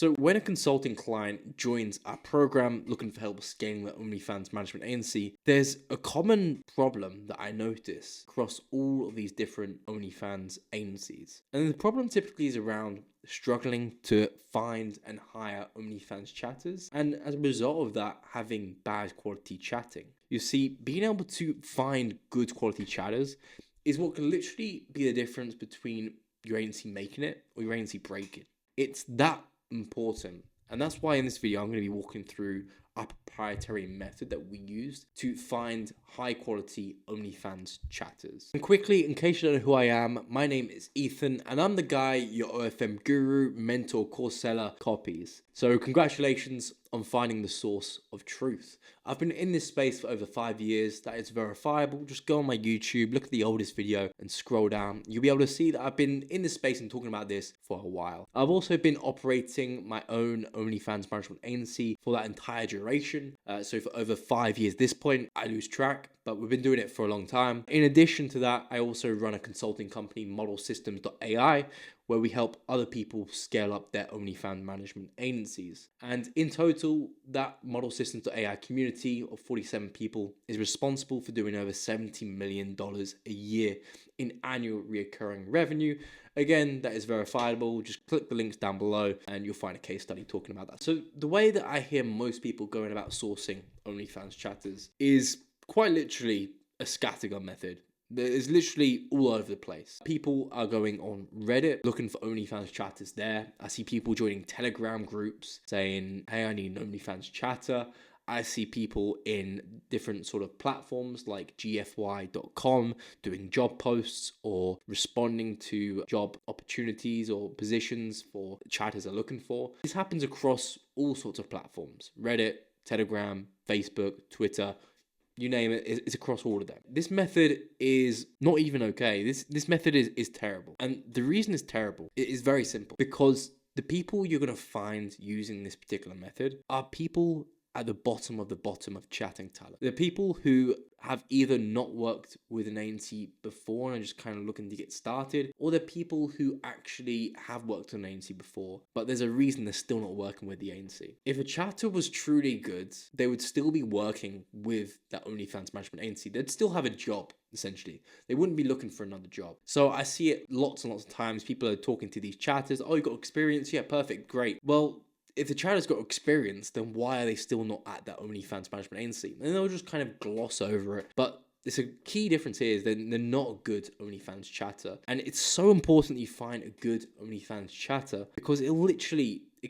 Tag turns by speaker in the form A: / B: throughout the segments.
A: So when a consulting client joins our program looking for help scaling their OnlyFans management agency, there's a common problem that I notice across all of these different OnlyFans agencies. And the problem typically is around struggling to find and hire OnlyFans chatters, and as a result of that, having bad quality chatting. You see, being able to find good quality chatters is what can literally be the difference between your agency making it or your agency breaking. It's that important. And that's why in this video, I'm going to be walking through our proprietary method that we use to find high quality OnlyFans chatters. And quickly, in case you don't know who I am, my name is Ethan and I'm the guy your OFM guru, mentor, course seller copies. So congratulations on finding the source of truth. I've been in this space for over 5 years. That is verifiable. Just go on my YouTube, look at the oldest video and scroll down. You'll be able to see that I've been in this space and talking about this for a while. I've also been operating my own OnlyFans management agency for that entire duration. So for over 5 years at this point, I lose track, but we've been doing it for a long time. In addition to that, I also run a consulting company, modelsystems.ai, where we help other people scale up their OnlyFans management agencies. And in total, that modelsystems.ai community of 47 people is responsible for doing over $70 million a year in annual recurring revenue. Again, that is verifiable. Just click the links down below and you'll find a case study talking about that. So the way that I hear most people going about sourcing OnlyFans chatters is quite literally a scattergun method. It's literally all over the place. People are going on Reddit looking for OnlyFans chatters there. I see people joining Telegram groups saying, hey, I need an OnlyFans chatter. I see people in different sort of platforms like gfy.com doing job posts or responding to job opportunities or positions for chatters are looking for. This happens across all sorts of platforms: Reddit, Telegram, Facebook, Twitter. You name it, it's across all of them. This method is not even okay. This method is terrible. And the reason it's terrible, it is very simple. Because the people you're going to find using this particular method are people at the bottom of chatting talent. They're people who have either not worked with an agency before and are just kind of looking to get started, or they're people who actually have worked with an agency before, but there's a reason they're still not working with the agency. If a chatter was truly good, they would still be working with that OnlyFans management agency. They'd still have a job, essentially. They wouldn't be looking for another job. So I see it lots and lots of times. People are talking to these chatters. Oh, you got experience? Yeah, perfect, great. Well, if the chatter's got experience, then why are they still not at that OnlyFans management agency? And they'll just kind of gloss over it. But it's a key difference here is they're not a good OnlyFans chatter. And it's so important that you find a good OnlyFans chatter because it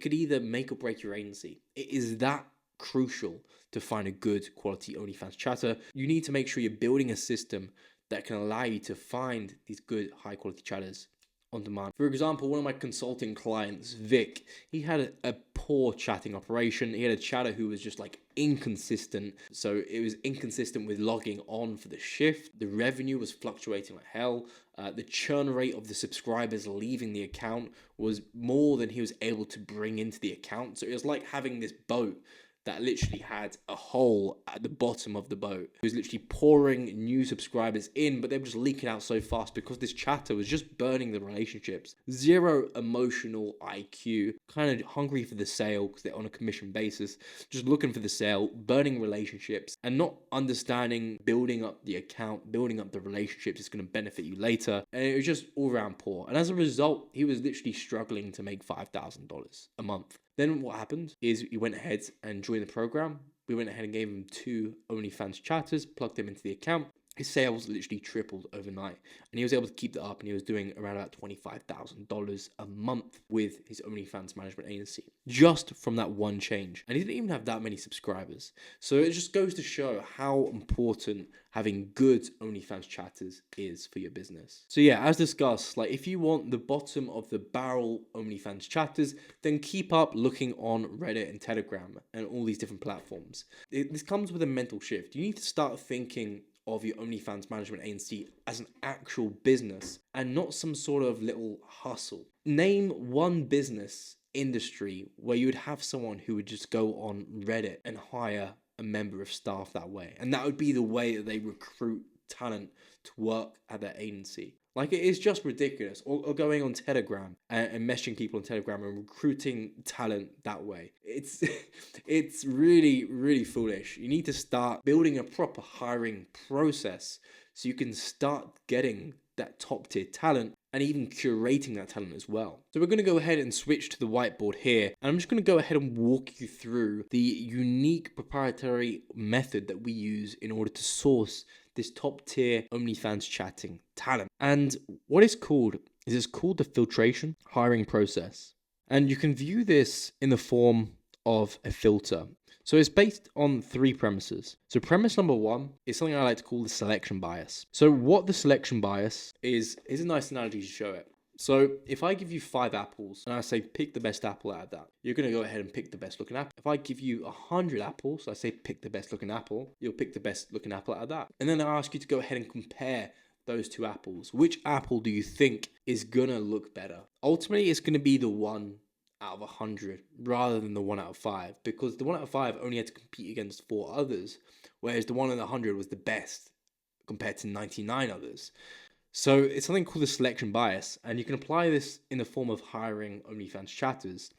A: could either make or break your agency. It is that crucial to find a good quality OnlyFans chatter. You need to make sure you're building a system that can allow you to find these good high quality chatters on demand. For example, one of my consulting clients, Vic, he had a poor chatting operation. He had a chatter who was just like inconsistent. So it was inconsistent with logging on for the shift. The revenue was fluctuating like hell. The churn rate of the subscribers leaving the account was more than he was able to bring into the account. So it was like having this boat that literally had a hole at the bottom of the boat. It was literally pouring new subscribers in, but they were just leaking out so fast because this chatter was just burning the relationships. Zero emotional IQ, kind of hungry for the sale because they're on a commission basis, just looking for the sale, burning relationships, and not understanding building up the account, building up the relationships is going to benefit you later. And it was just all around poor. And as a result, he was literally struggling to make $5,000 a month. Then what happened is he went ahead and joined the program. We went ahead and gave him 2 OnlyFans chatters, plugged them into the account. His sales literally tripled overnight and he was able to keep that up and he was doing around about $25,000 a month with his OnlyFans management agency just from that one change. And he didn't even have that many subscribers. So it just goes to show how important having good OnlyFans chatters is for your business. So yeah, as discussed, like if you want the bottom of the barrel OnlyFans chatters, then keep up looking on Reddit and Telegram and all these different platforms. This comes with a mental shift. You need to start thinking of your OnlyFans management agency as an actual business and not some sort of little hustle. Name one business industry where you would have someone who would just go on Reddit and hire a member of staff that way. And that would be the way that they recruit talent to work at their agency. Like, it is just ridiculous. Or going on Telegram and messaging people on Telegram and recruiting talent that way. It's it's really, really foolish. You need to start building a proper hiring process so you can start getting that top tier talent and even curating that talent as well. So we're going to go ahead and switch to the whiteboard here. And I'm just going to go ahead and walk you through the unique proprietary method that we use in order to source this top tier OnlyFans chatting talent. And what it's called is the filtration hiring process. And you can view this in the form of a filter. So it's based on 3 premises. So premise number 1 is something I like to call the selection bias. So what the selection bias is a nice analogy to show it. So if I give you 5 apples and I say pick the best apple out of that, you're going to go ahead and pick the best looking apple. If I give you 100 apples, I say pick the best looking apple, you'll pick the best looking apple out of that. And then I ask you to go ahead and compare those 2 apples. Which apple do you think is going to look better? Ultimately, it's going to be the one out of 100 rather than the 1 out of 5, because the 1 out of 5 only had to compete against 4 others, whereas the 1 in 100 was the best compared to 99 others. So it's something called the selection bias, and you can apply this in the form of hiring OnlyFans chatters.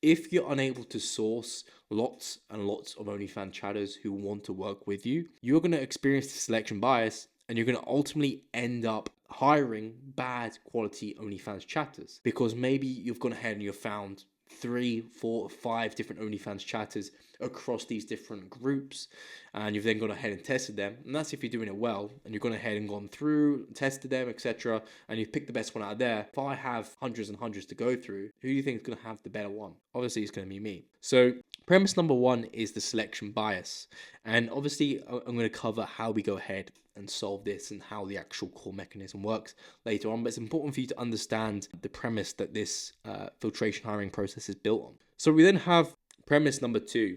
A: If you're unable to source lots and lots of OnlyFans chatters who want to work with you, you're going to experience the selection bias, and you're going to ultimately end up hiring bad quality OnlyFans chatters, because maybe you've gone ahead and you've found 3, 4, 5 different OnlyFans chatters across these different groups, and you've then gone ahead and tested them. And that's if you're doing it well, and you've gone ahead and gone through, tested them, etc., and you've picked the best one out of there. If I have hundreds and hundreds to go through, who do you think is going to have the better one? Obviously, it's going to be me. So premise number 1 is the selection bias, and obviously I'm going to cover how we go ahead and solve this and how the actual core mechanism works later on. But it's important for you to understand the premise that this filtration hiring process is built on. So we then have premise number 2,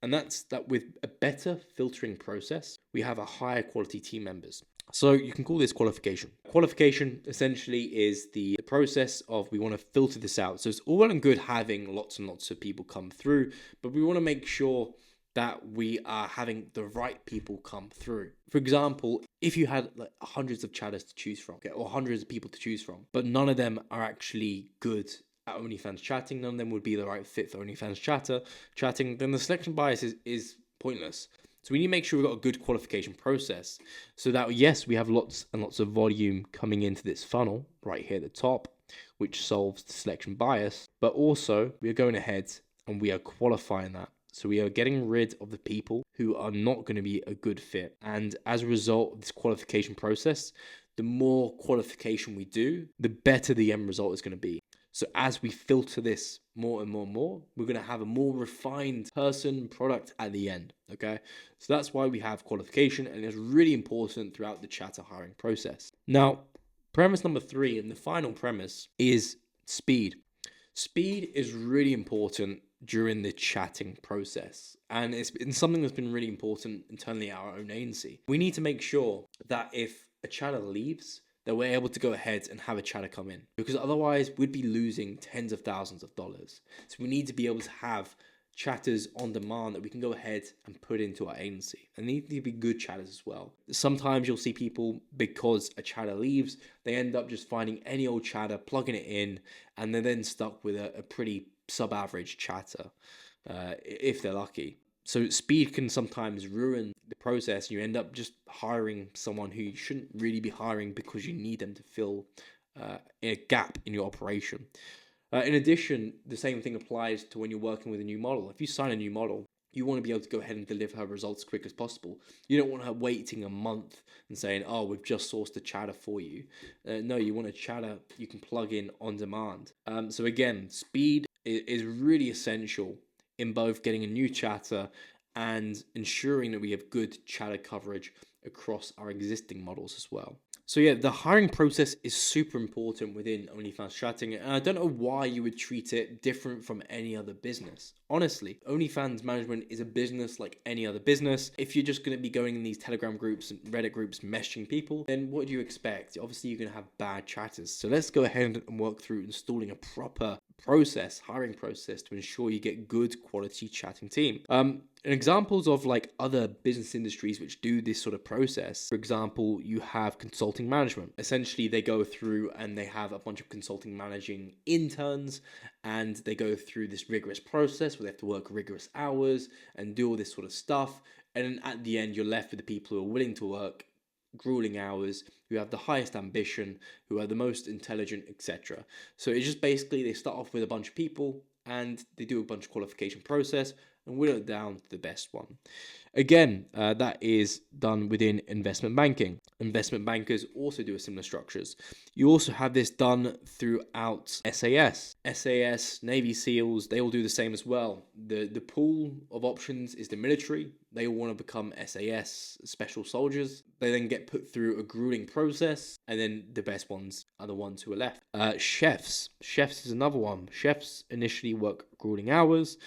A: and that's that with a better filtering process, we have a higher quality team members. So you can call this qualification. Qualification essentially is the process of, we want to filter this out. So it's all well and good having lots and lots of people come through, but we want to make sure that we are having the right people come through. For example, if you had like hundreds of chatters to choose from, okay, or hundreds of people to choose from, but none of them are actually good at OnlyFans chatting, none of them would be the right fit for OnlyFans chatting, then the selection bias is pointless. So we need to make sure we've got a good qualification process so that, yes, we have lots and lots of volume coming into this funnel right here at the top, which solves the selection bias, but also we are going ahead and we are qualifying that. So we are getting rid of the people who are not going to be a good fit. And as a result of this qualification process, the more qualification we do, the better the end result is going to be. So as we filter this more and more and more, we're going to have a more refined product at the end, okay? So that's why we have qualification, and it's really important throughout the chatter hiring process. Now, premise number 3, and the final premise, is speed. Speed is really important during the chatting process, and it's been something that's been really important internally at our own agency. We need to make sure that if a chatter leaves, that we're able to go ahead and have a chatter come in, because otherwise we'd be losing tens of thousands of dollars. So we need to be able to have chatters on demand that we can go ahead and put into our agency, and they need to be good chatters as well. Sometimes you'll see people, because a chatter leaves, they end up just finding any old chatter, plugging it in, and they're then stuck with a pretty sub-average chatter if they're lucky. So speed can sometimes ruin the process. You end up just hiring someone who you shouldn't really be hiring because you need them to fill a gap in your operation. In addition, the same thing applies to when you're working with a new model. If you sign a new model, you want to be able to go ahead and deliver her results as quick as possible. You don't want her waiting a month and saying, oh, we've just sourced a chatter for you. No, you want a chatter you can plug in on demand. So again, speed is really essential in both getting a new chatter and ensuring that we have good chatter coverage across our existing models as well. So yeah, the hiring process is super important within OnlyFans chatting, and I don't know why you would treat it different from any other business. Honestly, OnlyFans management is a business like any other business. If you're just going to be going in these Telegram groups and Reddit groups messaging people, then what do you expect? Obviously, you're going to have bad chatters. So let's go ahead and work through installing a proper hiring process to ensure you get good quality chatting team. And examples of like other business industries which do this sort of process, for example, you have consulting management. Essentially, they go through and they have a bunch of consulting managing interns, and they go through this rigorous process where they have to work rigorous hours and do all this sort of stuff. And then at the end, you're left with the people who are willing to work grueling hours, who have the highest ambition, who are the most intelligent, etc. So it's just basically they start off with a bunch of people and they do a bunch of qualification process and whittle it down to the best one. Again, that is done within investment banking. Investment bankers also do a similar structures. You also have this done throughout SAS, Navy SEALs, they all do the same as well. The pool of options is the military. They all want to become SAS, special soldiers. They then get put through a grueling process, and then the best ones are the ones who are left. Chefs is another one. Chefs initially work grueling hours,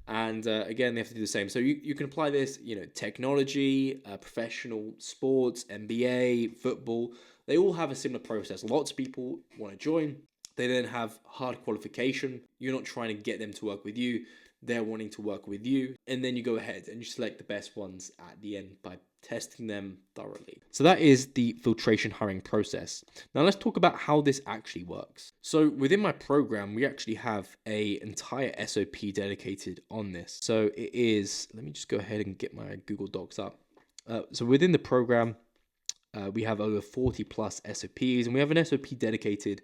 A: and again, they have to do the same. So you can apply this, technology, professional sports, NBA, football. They all have a similar process. Lots of people want to join. They then have hard qualification. You're not trying to get them to work with you. They're wanting to work with you. And then you go ahead and you select the best ones at the end by testing them thoroughly. So that is the filtration hiring process. Now let's talk about how this actually works. So within my program, we actually have an entire SOP dedicated on this. So it is, let me just go ahead and get my Google Docs up. So within the program, we have over 40 plus SOPs, and we have an SOP dedicated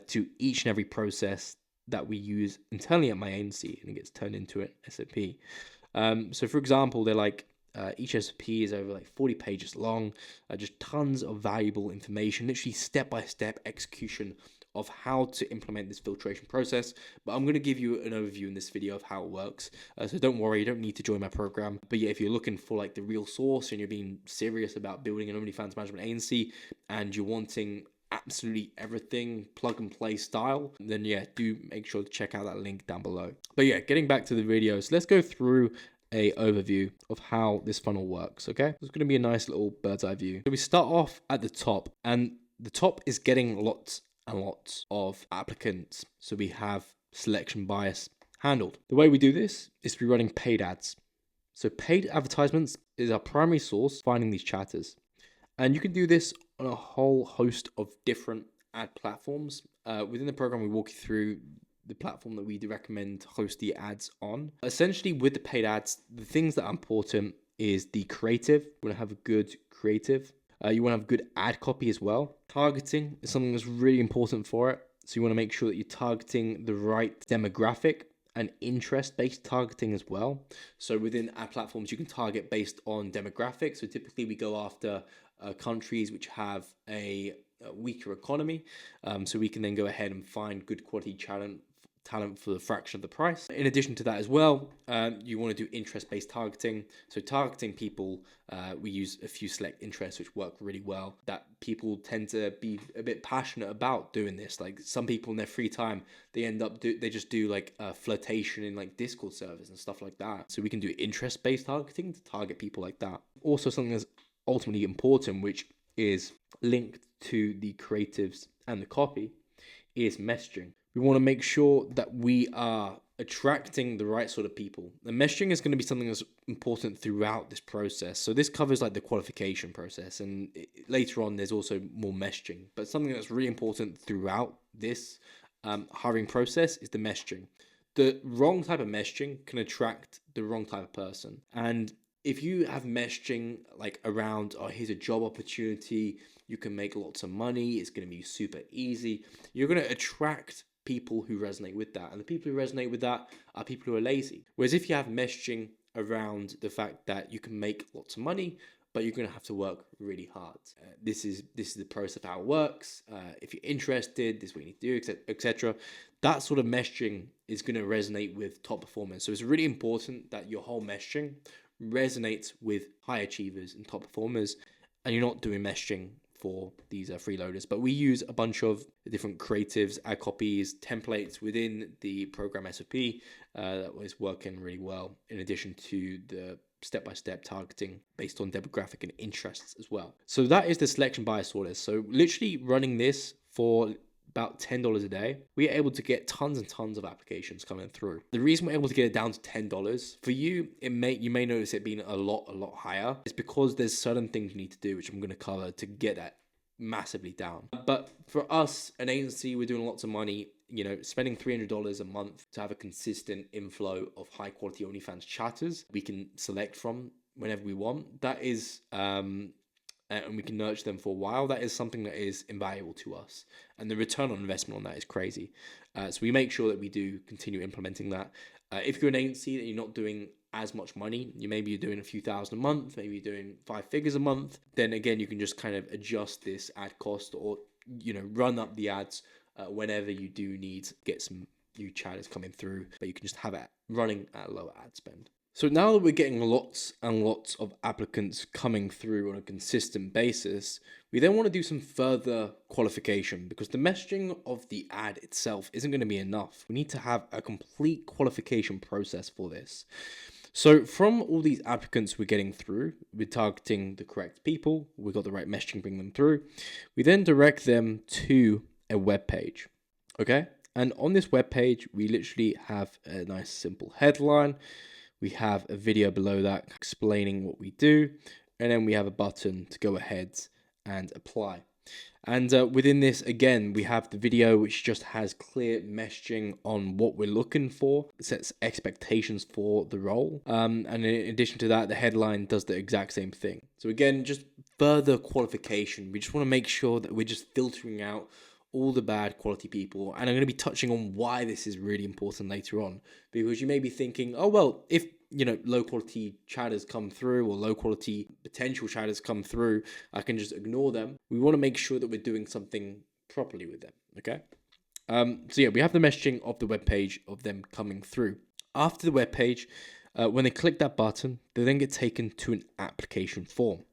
A: to each and every process that we use internally at my agency, and it gets turned into an SOP. So for example, they're like, each SOP is over like 40 pages long, just tons of valuable information, literally step-by-step execution of how to implement this filtration process. But I'm going to give you an overview in this video of how it works. So don't worry, you don't need to join my program. But yeah, if you're looking for like the real source and you're being serious about building an OnlyFans management agency and you're wanting absolutely everything plug and play style, then yeah, do make sure to check out that link down below. But yeah, getting back to the video, so let's go through a overview of how this funnel works. Okay, it's going to be a nice little bird's eye view. So we start off at the top, and the top is getting lots and lots of applicants. So we have selection bias handled. The way we do this is through running paid ads. So paid advertisements is our primary source finding these chatters. And you can do this on a whole host of different ad platforms. Within the program, we walk you through the platform that we do recommend to host the ads on. Essentially, with the paid ads, the things that are important is the creative. You want to have a good creative. You want to have good ad copy as well. Targeting is something that's really important for it. So you want to make sure that you're targeting the right demographic and interest-based targeting as well. So within ad platforms, you can target based on demographics. So typically we go after countries which have a weaker economy. So we can then go ahead and find good quality talent for the fraction of the price. In addition to that as well, you want to do interest-based targeting. So targeting people, we use a few select interests which work really well, that people tend to be a bit passionate about doing this. Like some people in their free time, they just do like flirtation in like Discord servers and stuff like that. So we can do interest-based targeting to target people like that. Also something that's ultimately important, which is linked to the creatives and the copy, is messaging. We want to make sure that we are attracting the right sort of people. The messaging is going to be something that's important throughout this process. So this covers like the qualification process, and later on there's also more messaging. But something that's really important throughout this hiring process is the messaging. The wrong type of messaging can attract the wrong type of person. And if you have messaging like around, oh, here's a job opportunity, you can make lots of money, it's going to be super easy, you're going to attract people who resonate with that. And the people who resonate with that are people who are lazy. Whereas if you have messaging around the fact that you can make lots of money, but you're going to have to work really hard. This is the process of how it works. If you're interested, this is what you need to do, etc. That sort of messaging is going to resonate with top performers. So it's really important that your whole messaging resonates with high achievers and top performers, and you're not doing messaging for these freeloaders. But we use a bunch of different creatives, ad copies, templates within the program SOP that was working really well, in addition to the step-by-step targeting based on demographic and interests as well. So that is the selection bias sorter. So literally running this for about $10 a day, we are able to get tons and tons of applications coming through. The reason we're able to get it down to $10 for you, you may notice it being a lot higher. It's because there's certain things you need to do, which I'm going to cover to get that massively down. But for us, an agency, we're doing lots of money, spending $300 a month to have a consistent inflow of high quality OnlyFans chatters we can select from whenever we want. That is, and we can nurture them for a while. That is something that is invaluable to us. And the return on investment on that is crazy. So we make sure that we do continue implementing that. If you're an agency that you're not doing as much money, maybe you're doing a few thousand a month, maybe you're doing 5 figures a month, then again, you can just kind of adjust this ad cost or, run up the ads whenever you do need to get some new chatters coming through, but you can just have it running at a lower ad spend. So now that we're getting lots and lots of applicants coming through on a consistent basis, we then want to do some further qualification, because the messaging of the ad itself isn't going to be enough. We need to have a complete qualification process for this. So from all these applicants we're getting through, we're targeting the correct people, we've got the right messaging, bring them through. We then direct them to a web page, okay? And on this web page, we literally have a nice simple headline. We have a video below that explaining what we do, and then we have a button to go ahead and apply. And within this, again, we have the video, which just has clear messaging on what we're looking for. It sets expectations for the role. And in addition to that, the headline does the exact same thing. So again, just further qualification. We just want to make sure that we're just filtering out all the bad quality people. And I'm going to be touching on why this is really important later on, because you may be thinking, oh, well, if low quality chatters come through, or low quality potential chatters come through, I can just ignore them. We want to make sure that we're doing something properly with them. Okay. So yeah, we have the messaging of the web page of them coming through. After the web page, when they click that button, they then get taken to an application form.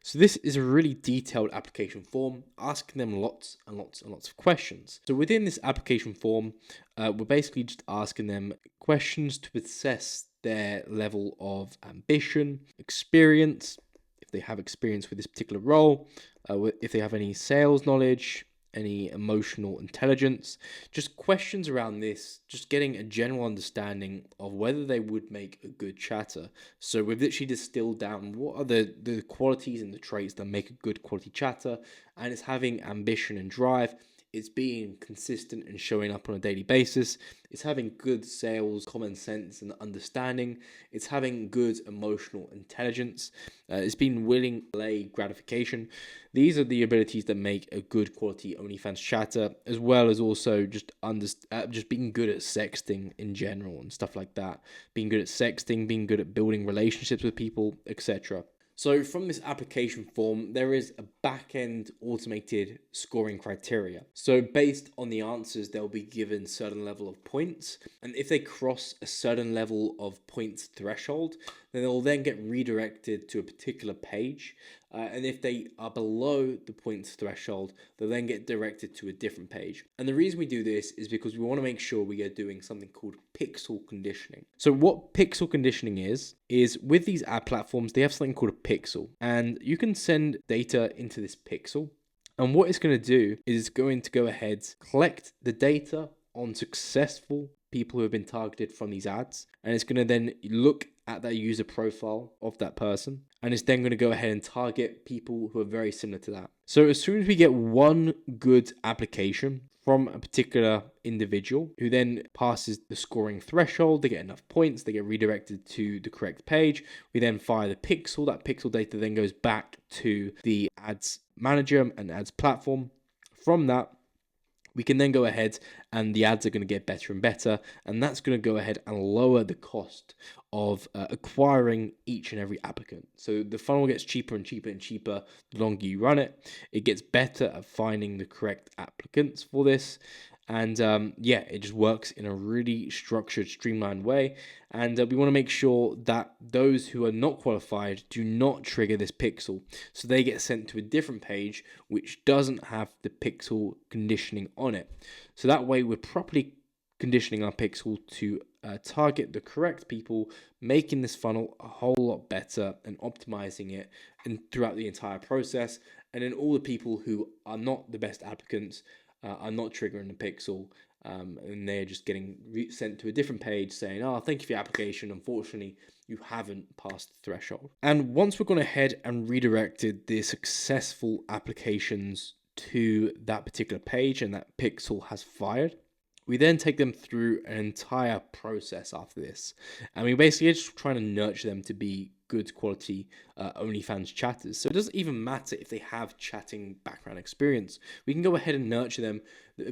A: So this is a really detailed application form, asking them lots and lots and lots of questions. So within this application form, we're basically just asking them questions to assess their level of ambition, experience, if they have experience with this particular role, if they have any sales knowledge, any emotional intelligence, just questions around this, just getting a general understanding of whether they would make a good chatter. So we've literally distilled down what are the qualities and the traits that make a good quality chatter, and it's having ambition and drive. It's being consistent and showing up on a daily basis. It's having good sales, common sense and understanding. It's having good emotional intelligence. It's being willing to delay gratification. These are the abilities that make a good quality OnlyFans chatter, as well as also just being good at sexting in general and stuff like that. Being good at sexting, being good at building relationships with people, etc. So from this application form, there is a back-end automated scoring criteria. So based on the answers, they'll be given a certain level of points. And if they cross a certain level of points threshold, then they'll then get redirected to a particular page. And if they are below the points threshold, they'll then get directed to a different page. And the reason we do this is because we want to make sure we are doing something called pixel conditioning. So what pixel conditioning is with these ad platforms, they have something called a pixel. And you can send data into this pixel. And what it's going to do is going to go ahead, collect the data on successful people who have been targeted from these ads. And it's going to then look at that user profile of that person. And it's then going to go ahead and target people who are very similar to that. So as soon as we get one good application from a particular individual who then passes the scoring threshold, they get enough points, they get redirected to the correct page. We then fire the pixel. That pixel data then goes back to the ads manager and ads platform. From that, we can then go ahead and the ads are going to get better and better. And that's going to go ahead and lower the cost of acquiring each and every applicant. So the funnel gets cheaper and cheaper and cheaper the longer you run it. It gets better at finding the correct applicants for this. And it just works in a really structured, streamlined way. And we want to make sure that those who are not qualified do not trigger this pixel. So they get sent to a different page which doesn't have the pixel conditioning on it. So that way we're properly conditioning our pixel to target the correct people, making this funnel a whole lot better and optimizing it and throughout the entire process. And then all the people who are not the best applicants are not triggering the pixel, and they're just getting sent to a different page saying, oh, thank you for your application. Unfortunately, you haven't passed the threshold. And once we've gone ahead and redirected the successful applications to that particular page and that pixel has fired, we then take them through an entire process after this. And we basically are just trying to nurture them to be good quality OnlyFans chatters. So it doesn't even matter if they have chatting background experience. We can go ahead and nurture them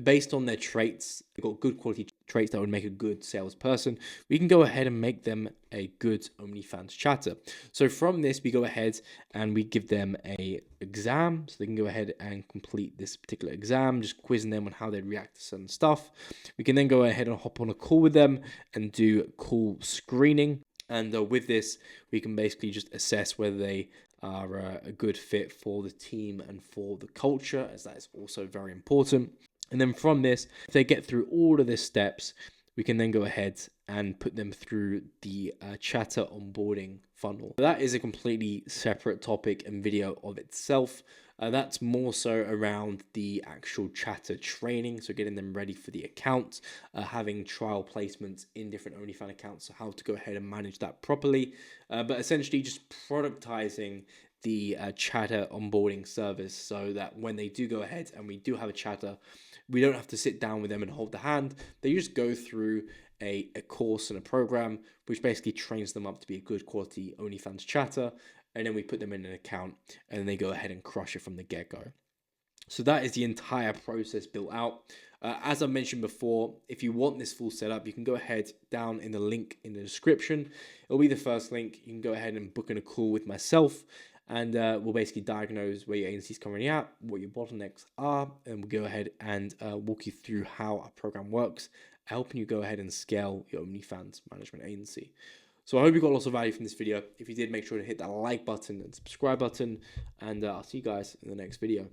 A: based on their traits. They've got good quality traits that would make a good salesperson. We can go ahead and make them a good OnlyFans chatter. So from this, we go ahead and we give them a exam. So they can go ahead and complete this particular exam, just quizzing them on how they react to certain stuff. We can then go ahead and hop on a call with them and do call screening. And with this, we can basically just assess whether they are a good fit for the team and for the culture, as that is also very important. And then from this, if they get through all of these steps, we can then go ahead and put them through the chatter onboarding funnel. That is a completely separate topic and video of itself. That's more so around the actual chatter training, so getting them ready for the account, having trial placements in different OnlyFans accounts, so how to go ahead and manage that properly, but essentially just productizing the chatter onboarding service so that when they do go ahead and we do have a chatter, we don't have to sit down with them and hold the hand. They just go through a course and a program which basically trains them up to be a good quality OnlyFans chatter, and then we put them in an account and then they go ahead and crush it from the get-go. So that is the entire process built out. As I mentioned before, if you want this full setup, you can go ahead down in the link in the description. It'll be the first link. You can go ahead and book in a call with myself, and we'll basically diagnose where your agency is currently at, what your bottlenecks are, and we'll go ahead and walk you through how our program works, helping you go ahead and scale your OnlyFans management agency. So I hope you got lots of value from this video. If you did, make sure to hit that like button and subscribe button, and I'll see you guys in the next video.